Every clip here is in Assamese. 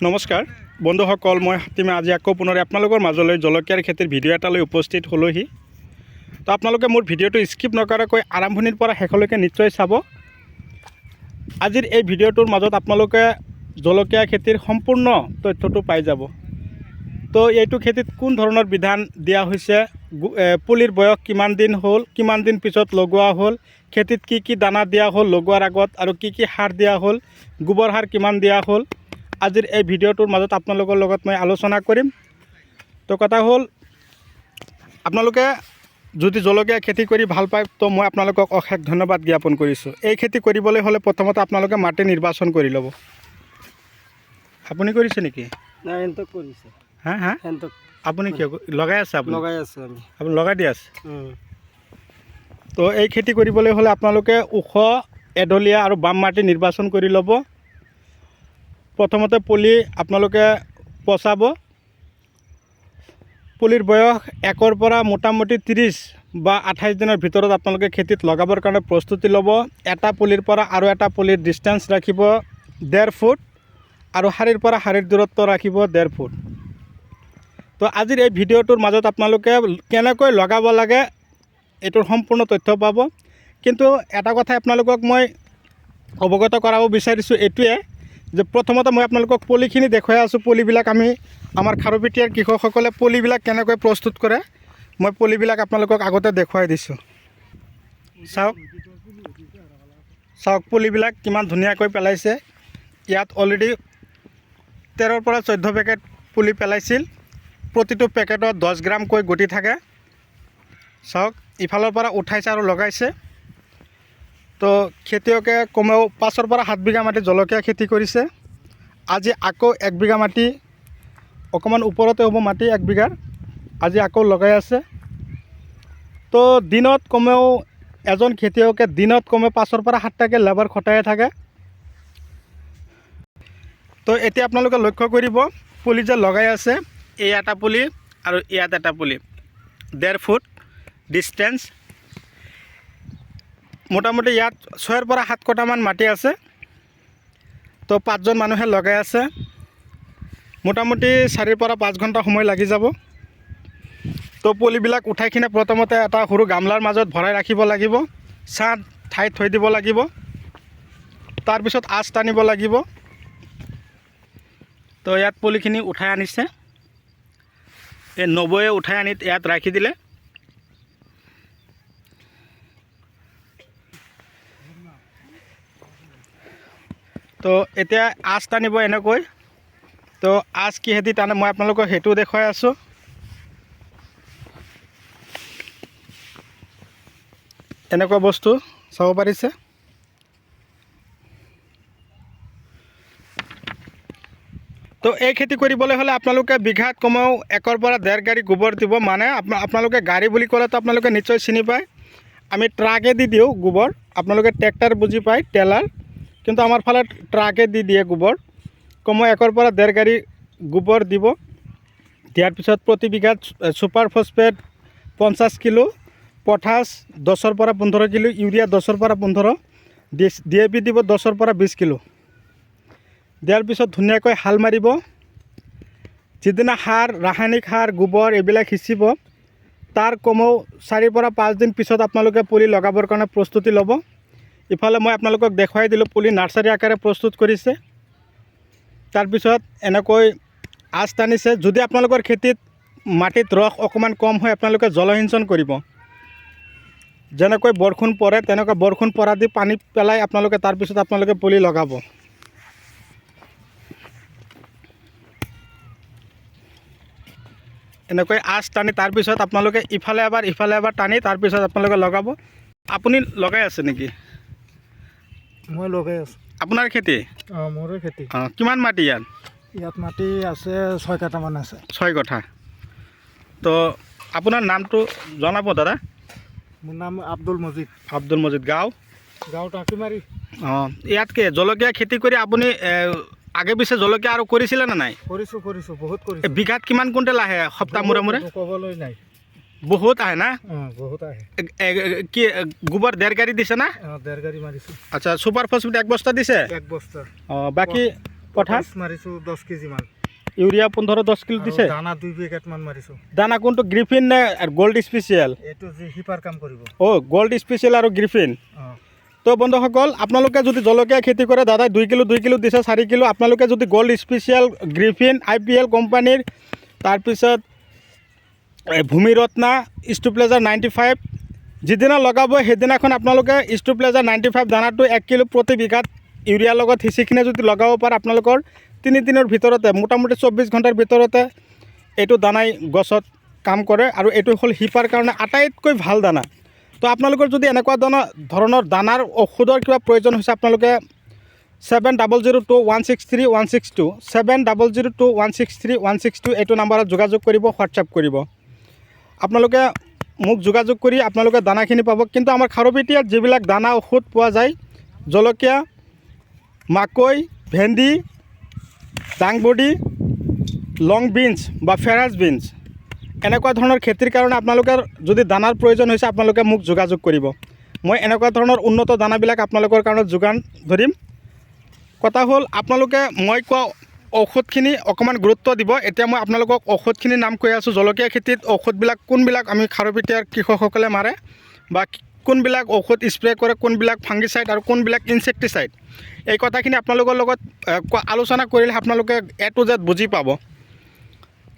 নমস্কাৰ বন্ধুসকল, মই হাতীমে আজি আকৌ পুনৰ আপোনালোকৰ মাজলৈ জলকীয়াৰ খেতিৰ ভিডিঅ' এটালৈ উপস্থিত হ'লোহি। তো আপোনালোকে মোৰ ভিডিঅ'টো স্কিপ নকৰাকৈ আৰম্ভণিৰ পৰা শেষলৈকে নিশ্চয় চাব। আজিৰ এই ভিডিঅ'টোৰ মাজত আপোনালোকে জলকীয়া খেতিৰ সম্পূৰ্ণ তথ্যটো পাই যাব। তো এইটো খেতিত কোন ধৰণৰ বিধান দিয়া হৈছে, পুলিৰ বয়স কিমান দিন হ'ল, কিমান দিন পিছত লগোৱা হ'ল, খেতিত কি কি দানা দিয়া হ'ল লগোৱাৰ আগত, আৰু কি কি সাৰ দিয়া হ'ল, গোবৰ সাৰ কিমান দিয়া হ'ল, আজিৰ এই ভিডিঅ'টোৰ মাজত আপোনালোকৰ লগত মই আলোচনা কৰিম। তো কথা হ'ল, আপোনালোকে যদি জলকীয়া খেতি কৰি ভাল পায় তো মই আপোনালোকক অশেষ ধন্যবাদ জ্ঞাপন কৰিছোঁ। এই খেতি কৰিবলৈ হ'লে প্ৰথমতে আপোনালোকে মাটি নিৰ্বাচন কৰি ল'ব। আপুনি কৰিছে নেকি? নাই, এন্তক কৰিছে। হা হা এন্তক আপুনি কিয় লগাই আছে? লগাই আছোঁ আমি। আপুনি লগাই দি আছে। তো এই খেতি কৰিবলৈ হ'লে আপোনালোকে ওখ, এডলীয়া আৰু বাম মাটি নিৰ্বাচন কৰি ল'ব। প্ৰথমতে পুলি আপোনালোকে পচাব। পুলিৰ বয়স 1 পৰা মোটামুটি 30 বা 28 দিনৰ ভিতৰত আপোনালোকে খেতিত লগাবৰ কাৰণে প্ৰস্তুতি ল'ব। এটা পুলিৰ পৰা আৰু এটা পুলিৰ ডিষ্টেঞ্চ ৰাখিব 1.5 ফুট, আৰু শাৰীৰ পৰা শাৰীৰ দূৰত্ব ৰাখিব 1.5 ফুট। তো আজিৰ এই ভিডিঅ'টোৰ মাজত আপোনালোকে কেনেকৈ লগাব লাগে এইটোৰ সম্পূৰ্ণ তথ্য পাব। কিন্তু এটা কথা আপোনালোকক মই অৱগত কৰাব বিচাৰিছোঁ এইটোৱে যে প্ৰথমতে মই আপোনালোকক পুলিখিনি দেখুৱাই আছোঁ। পুলিবিলাক আমি আমাৰ খাৰুপেটীয়াৰ কৃষকসকলে পুলিবিলাক কেনেকৈ প্ৰস্তুত কৰে মই পুলিবিলাক আপোনালোকক আগতে দেখুৱাই দিছোঁ। চাওক পুলিবিলাক কিমান ধুনীয়াকৈ পেলাইছে। ইয়াত অলৰেডি 13 পৰা 14 পেকেট পুলি পেলাইছিল। প্ৰতিটো পেকেটত 10 গ্ৰামকৈ গুটি থাকে। চাওক, ইফালৰ পৰা উঠাইছে আৰু লগাইছে। তো খেতিয়কে কমেও 5 পৰা 7 বিঘা মাটি জলকীয়া খেতি কৰিছে। আজি আকৌ 1 বিঘা মাটি, অকণমান ওপৰতে হ'ব মাটি 1 বিঘাৰ, আজি আকৌ লগাই আছে। তো দিনত কমেও এজন খেতিয়কে দিনত কমেও 5 পৰা 7টাকৈ লেবাৰ খটাই থাকে। তো এতিয়া আপোনালোকে লক্ষ্য কৰিব, পুলি যে লগাই আছে, এই এটা পুলি আৰু ইয়াত এটা পুলি, 1.5 ফুট ডিষ্টেঞ্চ। মোটামুটি ইয়াত 6 পৰা 7 কটামান মাটি আছে। তো 5জন মানুহে লগাই আছে। মোটামুটি 4 পৰা 5 ঘণ্টা সময় লাগি যাব। তো পুলিবিলাক উঠাই কিনে প্ৰথমতে এটা সৰু গামলাৰ মাজত ভৰাই ৰাখিব লাগিব। ছাঁ ঠাইত থৈ দিব লাগিব। তাৰপিছত আঁচ টানিব লাগিব। তো ইয়াত পুলিখিনি উঠাই আনিছে। এই নবৌয়ে উঠাই আনি ইয়াত ৰাখি দিলে। তো এতিয়া আঁচ টানিব এনেকৈ। তো আঁচ কিহেদি টানে মই আপোনালোকক সেইটো দেখুৱাই আছোঁ। এনেকুৱা বস্তু চাব পাৰিছে। তো এই খেতি কৰিবলৈ হ'লে আপোনালোকে বিঘাত কমেও 1 পৰা 1.5 গাড়ী গোবৰ দিব। মানে আপোনালোকে গাড়ী বুলি ক'লেতো আপোনালোকে নিশ্চয় চিনি পায়। আমি ট্ৰাকেদি দিওঁ গোবৰ। আপোনালোকে ট্ৰেক্টৰ বুজি পায়, টেলাৰ, কিন্তু আমাৰ ফালে ট্ৰাকে দি দিয়ে গোবৰ। কমেও 1 পৰা 1.5 গাড়ী গোবৰ দিব। দিয়াৰ পিছত প্ৰতি বিঘাত ছুপাৰ ফছফেট 50 কিলো, পটাছ 10 পৰা 15 কিলো, ইউৰিয়া 10 পৰা 15, DAP দিব 10 পৰা 20 কিলো। দিয়াৰ পিছত ধুনীয়াকৈ হাল মাৰিব। যিদিনা সাৰ, ৰাসায়নিক সাৰ, গোবৰ এইবিলাক সিঁচিব, তাৰ কমেও 4 পৰা 5 দিন পিছত আপোনালোকে পুলি লগাবৰ কাৰণে প্ৰস্তুতি ল'ব। ইফালে মই আপোনালোকক দেখুৱাই দিলোঁ পুলি নাৰ্চাৰী আকাৰে প্ৰস্তুত কৰিছে। তাৰপিছত এনেকৈ আঁচ টানিছে। যদি আপোনালোকৰ খেতিত মাটিত ৰস অকণমান কম হয় আপোনালোকে জলসিঞ্চন কৰিব। যেনেকৈ বৰষুণ পৰে তেনেকুৱা বৰষুণ পৰা দি পানী পেলাই আপোনালোকে তাৰপিছত আপোনালোকে পুলি লগাব। এনেকৈ আঁচ টানি তাৰপিছত আপোনালোকে ইফালে এবাৰ টানি তাৰপিছত আপোনালোকে লগাব। আপুনি লগাই আছে নেকি? মই লগাই আছোঁ। আপোনাৰ খেতি? অঁ, মোৰে খেতি। অঁ, কিমান মাটি ইয়াত? ইয়াত মাটি আছে 6 কাঠামান আছে। 6 কঠা। তো আপোনাৰ নামটো জনাব দাদা। মোৰ নাম আব্দুল মজিদ। আব্দুল মজিদ। গাঁও? গাঁও টাঁকিমাৰি। অঁ, ইয়াতকে জলকীয়া খেতি কৰি আপুনি আগে পিছে জলকীয়া আৰু কৰিছিলে নে নাই? কৰিছোঁ, বহুত কৰিছোঁ। বিঘাত কিমান কুইণ্টেল আহে সপ্তাহ মূৰে মূৰে? ক'বলৈ নাই। বহুত আহে না? অঁ, বহুত আহে। কি গোবৰ 1.5 গাড়ী দিছে না? অঁ, 1.5 গাড়ী মাৰিছোঁ। আচ্ছা, ছুপাৰ ফছফেট 1 বস্তা দিছে? 1 বস্তা। অঁ, বাকী পটাছ মাৰিছোঁ 10 কেজি মান। ইউৰিয়া 15-10 কিলো দিছে। আৰু দানা 2 পেকেট মান মাৰিছোঁ। দানা কোনটো গ্ৰিফিন নে গোল্ড স্পেচিয়েল? এইটো যে হিপাৰ কাম কৰিব। গোল্ড স্পেচিয়েল আৰু গ্ৰিফিন। তো বন্ধুসকল, আপোনালোকে যদি জলকীয়া খেতি কৰে, দাদাই 2 কিলো দিছে, 4 কিলো। আপোনালোকে যদি গোল্ড স্পেচিয়েল, গ্ৰিফিন, IPL কোম্পানীৰ, তাৰপিছত ভূমিৰত্না, ষ্টুপ্লেজাৰ 95 যিদিনা লগাব সেইদিনাখন আপোনালোকে ষ্টুপ্লেজাৰ 95 দানাটো 1 কিলো প্ৰতি বিঘাত ইউৰিয়াৰ লগত সিঁচিখিনি যদি লগাব পাৰে, আপোনালোকৰ 3 দিনৰ ভিতৰতে, মোটামুটি 24 ঘণ্টাৰ ভিতৰতে এইটো দানাই গছত কাম কৰে। আৰু এইটো হ'ল হিপাৰ কাৰণে আটাইতকৈ ভাল দানা। তো আপোনালোকৰ যদি এনেকুৱা ধৰণৰ দানাৰ ঔষধৰ কিবা প্ৰয়োজন হৈছে, আপোনালোকে 7002163162 7002163162 এইটো নাম্বাৰত যোগাযোগ কৰিব, হোৱাটছআপ কৰিব। আপোনালোকে মোক যোগাযোগ কৰি আপোনালোকে দানাখিনি পাব। কিন্তু আমাৰ খাৰুপেটীয়াত যিবিলাক দানা ঔষধ পোৱা যায়, জলকীয়া, মাকৈ, ভেন্দি, দাংবডি, লং বিনছ বা ফেৰাছ বিনছ, এনেকুৱা ধৰণৰ খেতিৰ কাৰণে আপোনালোকৰ যদি দানাৰ প্ৰয়োজন হৈছে, আপোনালোকে মোক যোগাযোগ কৰিব। মই এনেকুৱা ধৰণৰ উন্নত দানাবিলাক আপোনালোকৰ কাৰণে যোগান ধৰিম। কথা হ'ল, আপোনালোকে মই কোৱা ঔষধখিনি অকণমান গুৰুত্ব দিব। এতিয়া মই আপোনালোকক ঔষধখিনিৰ নাম কৈ আছোঁ। জলকীয়া খেতিত ঔষধবিলাক কোনবিলাক আমি খাৰুপেটীয়াৰ কৃষকসকলে মাৰে, বা কোনবিলাক ঔষধ স্প্ৰে কৰে, কোনবিলাক ফাংগিচাইড আৰু কোনবিলাক ইনছেক্টিচাইড, এই কথাখিনি আপোনালোকৰ লগত আলোচনা কৰিলে আপোনালোকে A to Z বুজি পাব।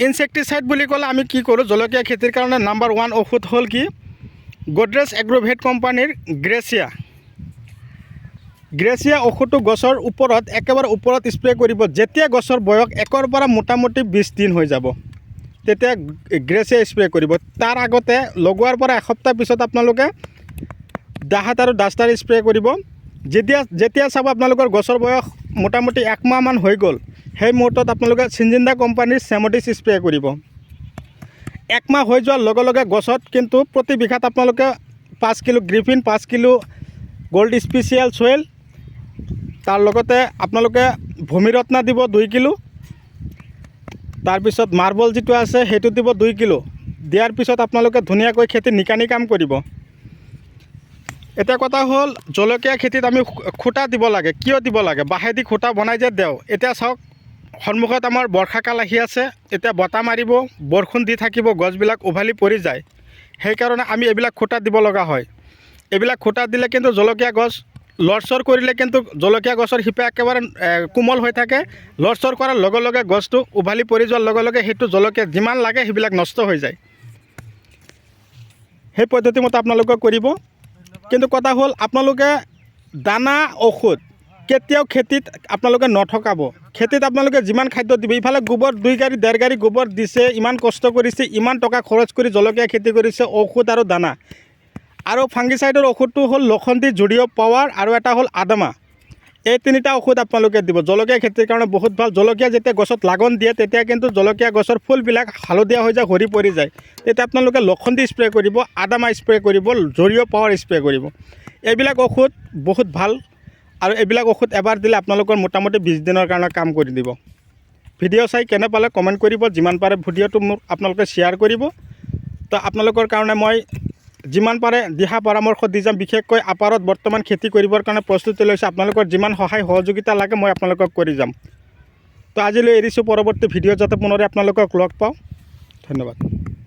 ইনছেক্টিচাইড বুলি ক'লে আমি কি কৰোঁ, জলকীয়া খেতিৰ কাৰণে নাম্বাৰ 1 ঔষধ হ'ল কি, গোডৰেজ এগ্ৰ'ভেট কোম্পানীৰ গ্ৰেচিয়া ঔষধটো গছৰ ওপৰত, একেবাৰে ওপৰত স্প্ৰে কৰিব। যেতিয়া গছৰ বয়স 1ৰ পৰা মোটামুটি 20 দিন হৈ যাব, তেতিয়া গ্ৰেচিয়া স্প্ৰে কৰিব। তাৰ আগতে লগোৱাৰ পৰা এসপ্তাহ পিছত আপোনালোকে ডাহাত আৰু ডাষ্টাৰ স্প্ৰে কৰিব। যেতিয়া চাব আপোনালোকৰ গছৰ বয়স মোটামুটি 1 মাহমান হৈ গ'ল, সেই মুহূৰ্তত আপোনালোকে চিনজিন্দা কোম্পানীৰ চেমডিছ স্প্ৰে কৰিব। 1 মাহ হৈ যোৱাৰ লগে লগে গছত কিন্তু প্ৰতি বিঘাত আপোনালোকে 5 kilo Griffin, 5 kilo gold special soil, তাৰ লগতে আপোনালোকে ভূমিৰত্না দিব 2 কিলো, তাৰপিছত মাৰ্বল যিটো আছে সেইটো দিব 2 কিলো। দিয়াৰ পিছত আপোনালোকে ধুনীয়াকৈ খেতি নিকানি কাম কৰিব। এতিয়া কথা হ'ল, জলকীয়া খেতিত আমি খুঁটা দিব লাগে। কিয় দিব লাগে? বাঁহেদি খুঁটা বনাই যে দেওঁ। এতিয়া চাওক, সন্মুখত আমাৰ বৰ্ষাকাল আহি আছে। এতিয়া বতাহ মাৰিব, বৰষুণ দি থাকিব, গছবিলাক উভালি পৰি যায়। সেইকাৰণে আমি এইবিলাক খুঁটা দিব লগা হয়। এইবিলাক খুঁটা দিলে কিন্তু জলকীয়া গছ লৰচৰ কৰিলে কিন্তু জলকীয়া গছৰ শিপা একেবাৰে কোমল হৈ থাকে। লৰচৰ কৰাৰ লগে লগে গছটো উভালি পৰি যোৱাৰ লগে লগে সেইটো জলকীয়া যিমান লাগে সেইবিলাক নষ্ট হৈ যায়। সেই পদ্ধতিমতে আপোনালোকে কৰিব। কিন্তু কথা হ'ল, আপোনালোকে দানা ঔষধ কেতিয়াও খেতিত আপোনালোকে নঠকাব। খেতিত আপোনালোকে যিমান খাদ্য দিব, ইফালে গোবৰ 2 গাড়ী 1.5 গাড়ী গোবৰ দিছে, ইমান কষ্ট কৰিছে, ইমান টকা খৰচ কৰি জলকীয়া খেতি কৰিছে, ঔষধ আৰু দানা। আৰু ফাংগিচাইডৰ ঔষধটো হ'ল লখন্দি, জুডিঅ' পাৱাৰ, আৰু এটা হ'ল আদামা। এই 3টা ঔষধ আপোনালোকে দিব। জলকীয়া খেতিৰ কাৰণে বহুত ভাল। জলকীয়া যেতিয়া গছত লাগন দিয়ে, তেতিয়া কিন্তু জলকীয়া গছৰ ফুলবিলাক হালধীয়া হৈ যায়, সৰি পৰি যায়। তেতিয়া আপোনালোকে লখন্দি স্প্ৰে কৰিব, আদামা স্প্ৰে কৰিব, জুডিঅ' পাৱাৰ স্প্ৰে কৰিব। এইবিলাক ঔষধ বহুত ভাল, আৰু এইবিলাক ঔষধ এবাৰ দিলে আপোনালোকৰ মোটামুটি 20 দিনৰ কাৰণে কাম কৰি দিব। ভিডিঅ' চাই কেনে পালে কমেণ্ট কৰিব। যিমান পাৰে ভিডিঅ'টো মোক আপোনালোকে শ্বেয়াৰ কৰিব। তো আপোনালোকৰ কাৰণে মই যিমান পাৰে দিহা পৰামৰ্শ দি যাম। বিশেষকৈ আপাৰত বৰ্তমান খেতি কৰিবৰ কাৰণে প্ৰস্তুতি লৈছে। আপোনালোকৰ যিমান সহায় সহযোগিতা লাগে মই আপোনালোকক কৰি যাম। তো আজিলৈ এৰিছোঁ। পৰৱৰ্তী ভিডিঅ' যাতে পুনৰে আপোনালোকক লগ পাওঁ। ধন্যবাদ।